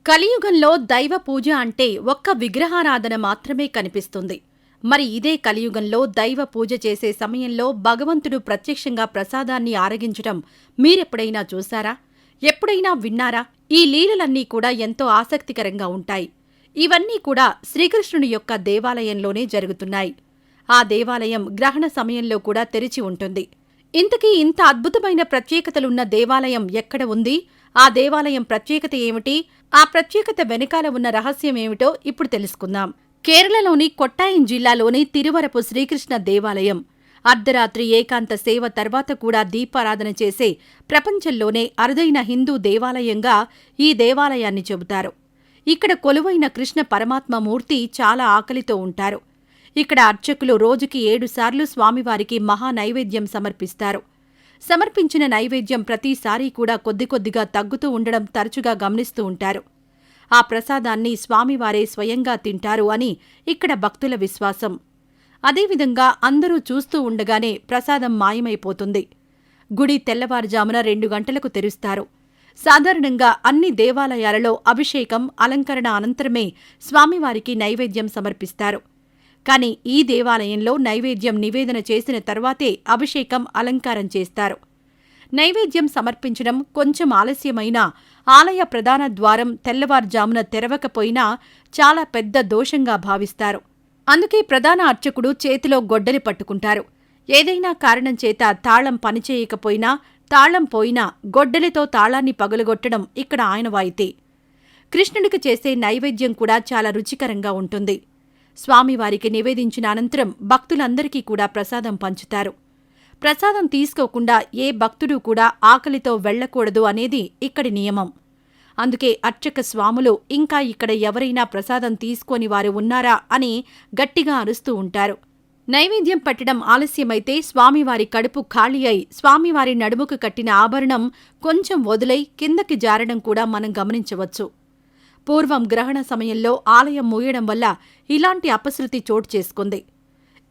కలియుగంలో దైవ పూజ అంటే ఒక్క విగ్రహారాధన మాత్రమే కనిపిస్తుంది. మరి ఇదే కలియుగంలో దైవ పూజ చేసే సమయంలో భగవంతుడు ప్రత్యక్షంగా ప్రసాదాన్ని ఆరగించటం మీరెప్పుడైనా చూశారా? ఎప్పుడైనా విన్నారా? ఈ లీలలన్నీ కూడా ఎంతో ఆసక్తికరంగా ఉంటాయి. ఇవన్నీ కూడా శ్రీకృష్ణుని యొక్క దేవాలయంలోనే జరుగుతున్నాయి. ఆ దేవాలయం గ్రహణ సమయంలో కూడా తెరిచి ఉంటుంది. ఇంతకీ ఇంత అద్భుతమైన ప్రత్యేకతలున్న దేవాలయం ఎక్కడ ఉంది? ఆ దేవాలయం ప్రత్యేకత ఏమిటి? ఆ ప్రత్యేకత వెనకాల ఉన్న రహస్యమేమిటో ఇప్పుడు తెలుసుకుందాం. కేరళలోని కొట్టాయం జిల్లాలోని తిరువరపు శ్రీకృష్ణ దేవాలయం అర్ధరాత్రి ఏకాంత సేవ తర్వాత కూడా దీపారాధన చేసే ప్రపంచంలోనే అరుదైన హిందూ దేవాలయంగా ఈ దేవాలయాన్ని చెబుతారు. ఇక్కడ కొలువైన కృష్ణ పరమాత్మ మూర్తి చాలా ఆకలితో ఉంటారు. ఇక్కడ అర్చకులు రోజుకి 7 సార్లు స్వామివారికి మహా నైవేద్యం సమర్పిస్తారు. సమర్పించిన నైవేద్యం ప్రతిసారీ కూడా కొద్దిగా తగ్గుతూ ఉండడం తరచుగా గమనిస్తూ ఉంటారు. ఆ ప్రసాదాన్ని స్వామివారే స్వయంగా తింటారు అని ఇక్కడ భక్తుల విశ్వాసం. అదేవిధంగా అందరూ చూస్తూ ఉండగానే ప్రసాదం మాయమైపోతుంది. గుడి తెల్లవారుజామున 2 గంటలకు తెరుస్తారు. సాధారణంగా అన్ని దేవాలయాలలో అభిషేకం, అలంకరణ అనంతరమే స్వామివారికి నైవేద్యం సమర్పిస్తారు. కాని ఈ దేవాలయంలో నైవేద్యం నివేదన చేసిన తర్వాతే అభిషేకం, అలంకారం చేస్తారు. నైవేద్యం సమర్పించడం కొంచెం ఆలస్యమైనా ఆలయ ప్రధాన ద్వారం తెల్లవారుజామున తెరవకపోయినా చాలా పెద్ద దోషంగా భావిస్తారు. అందుకే ప్రధాన అర్చకుడు చేతిలో గొడ్డలి పట్టుకుంటారు. ఏదైనా కారణం చేత తాళం పనిచేయకపోయినా, తాళం పోయినా గొడ్డలితో తాళాన్ని పగులగొట్టడం ఇక్కడ ఆనవాయితీ. కృష్ణుడికి చేసే నైవేద్యం కూడా చాలా రుచికరంగా ఉంటుంది. స్వామివారికి నివేదించిన అనంతరం భక్తులందరికీ కూడా ప్రసాదం పంచుతారు. ప్రసాదం తీసుకోకుండా ఏ భక్తుడు కూడా ఆకలితో వెళ్లకూడదు అనేది ఇక్కడి నియమం. అందుకే అర్చక స్వాములు ఇంకా ఇక్కడ ఎవరైనా ప్రసాదం తీసుకోని వారు ఉన్నారా అని గట్టిగా అరుస్తూ ఉంటారు. నైవేద్యం పట్టడం ఆలస్యమైతే స్వామివారి కడుపు ఖాళీ అయి స్వామివారి నడుముకు కట్టిన ఆభరణం కొంచెం వదులై కిందకి జారడం కూడా మనం గమనించవచ్చు. పూర్వం గ్రహణ సమయంలో ఆలయం మూయడం వల్ల ఇలాంటి అపశృతి చోటు చేసుకుంది.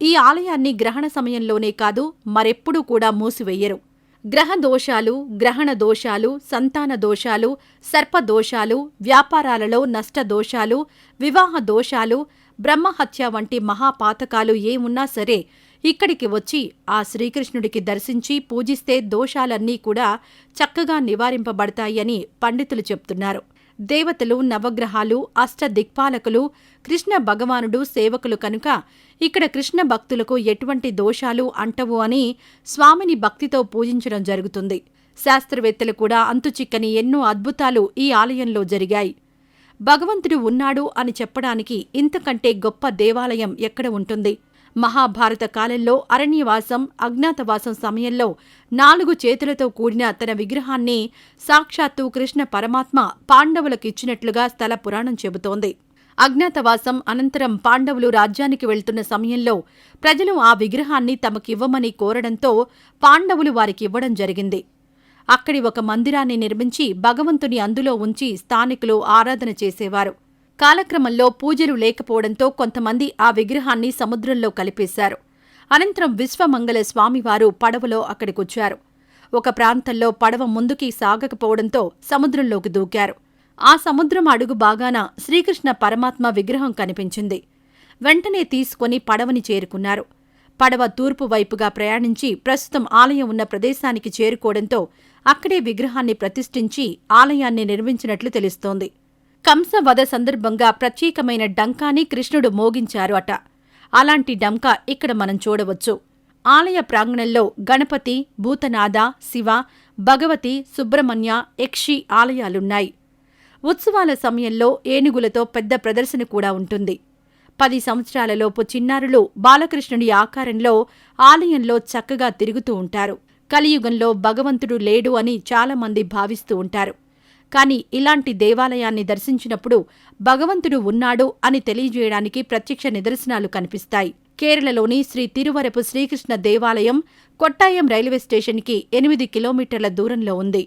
ఈ ఆలయాన్ని గ్రహణ సమయంలోనే కాదు మరెప్పుడూ కూడా మూసివెయ్యరు. గ్రహ దోషాలు, గ్రహణ దోషాలు, సంతాన దోషాలు, సర్పదోషాలు, వ్యాపారాలలో నష్ట దోషాలు, వివాహ దోషాలు, బ్రహ్మహత్య వంటి మహాపాతకాలు ఏమున్నా సరే ఇక్కడికి వచ్చి ఆ శ్రీకృష్ణుడికి దర్శించి పూజిస్తే దోషాలన్నీ కూడా చక్కగా నివారింపబడతాయని పండితులు చెప్తున్నారు. దేవతలు, నవగ్రహాలు, అష్టదిక్పాలకులు, కృష్ణ భగవానుడు సేవకులు కనుక ఇక్కడ కృష్ణ భక్తులకు ఎటువంటి దోషాలు అంటవు అని స్వామిని భక్తితో పూజించడం జరుగుతుంది. శాస్త్రవేత్తలు కూడా అంతుచిక్కని ఎన్నో అద్భుతాలు ఈ ఆలయంలో జరిగాయి. భగవంతుడు ఉన్నాడు అని చెప్పడానికి ఇంతకంటే గొప్ప దేవాలయం ఎక్కడ ఉంటుంది? మహాభారత కాలంలో అరణ్యవాసం, అజ్ఞాతవాసం సమయంలో 4 చేతులతో కూడిన తన విగ్రహాన్ని సాక్షాత్తు కృష్ణ పరమాత్మ పాండవులకిచ్చినట్లుగా స్థల పురాణం చెబుతోంది. అజ్ఞాతవాసం అనంతరం పాండవులు రాజ్యానికి వెళ్తున్న సమయంలో ప్రజలు ఆ విగ్రహాన్ని తమకివ్వమని కోరడంతో పాండవులు వారికివ్వడం జరిగింది. అక్కడి ఒక మందిరాన్ని నిర్మించి భగవంతుని అందులో ఉంచి స్థానికులు ఆరాధన చేసేవారు. కాలక్రమంలో పూజలు లేకపోవడంతో కొంతమంది ఆ విగ్రహాన్ని సముద్రంలో కలిపేశారు. అనంతరం విశ్వమంగళ స్వామివారు పడవలో అక్కడికొచ్చారు. ఒక ప్రాంతంలో పడవ ముందుకి సాగకపోవడంతో సముద్రంలోకి దూకారు. ఆ సముద్రం అడుగు బాగాన శ్రీకృష్ణ పరమాత్మ విగ్రహం కనిపించింది. వెంటనే తీసుకుని పడవని చేరుకున్నారు. పడవ తూర్పు వైపుగా ప్రయాణించి ప్రస్తుతం ఆలయం ఉన్న ప్రదేశానికి చేరుకోవడంతో అక్కడే విగ్రహాన్ని ప్రతిష్ఠించి ఆలయాన్ని నిర్మించినట్లు తెలుస్తోంది. కంసవధ సందర్భంగా ప్రత్యేకమైన డంకాని కృష్ణుడు మోగించారు అట. అలాంటి డంకా ఇక్కడ మనం చూడవచ్చు. ఆలయ ప్రాంగణంలో గణపతి, భూతనాథ, శివ, భగవతి, సుబ్రహ్మణ్య, యక్షి ఆలయాలున్నాయి. ఉత్సవాల సమయంలో ఏనుగులతో పెద్ద ప్రదర్శన కూడా ఉంటుంది. 10 సంవత్సరాలలోపు చిన్నారులు బాలకృష్ణుడి ఆకారంలో ఆలయంలో చక్కగా తిరుగుతూ ఉంటారు. కలియుగంలో భగవంతుడు లేడు అని చాలామంది భావిస్తూ ఉంటారు. కాని ఇలాంటి దేవాలయాన్ని దర్శించినప్పుడు భగవంతుడు ఉన్నాడు అని తెలియజేయడానికి ప్రత్యక్ష నిదర్శనాలు కనిపిస్తాయి. కేరళలోని శ్రీ తిరువరపు శ్రీకృష్ణ దేవాలయం కొట్టాయం రైల్వే స్టేషన్కి 8 కిలోమీటర్ల దూరంలో ఉంది.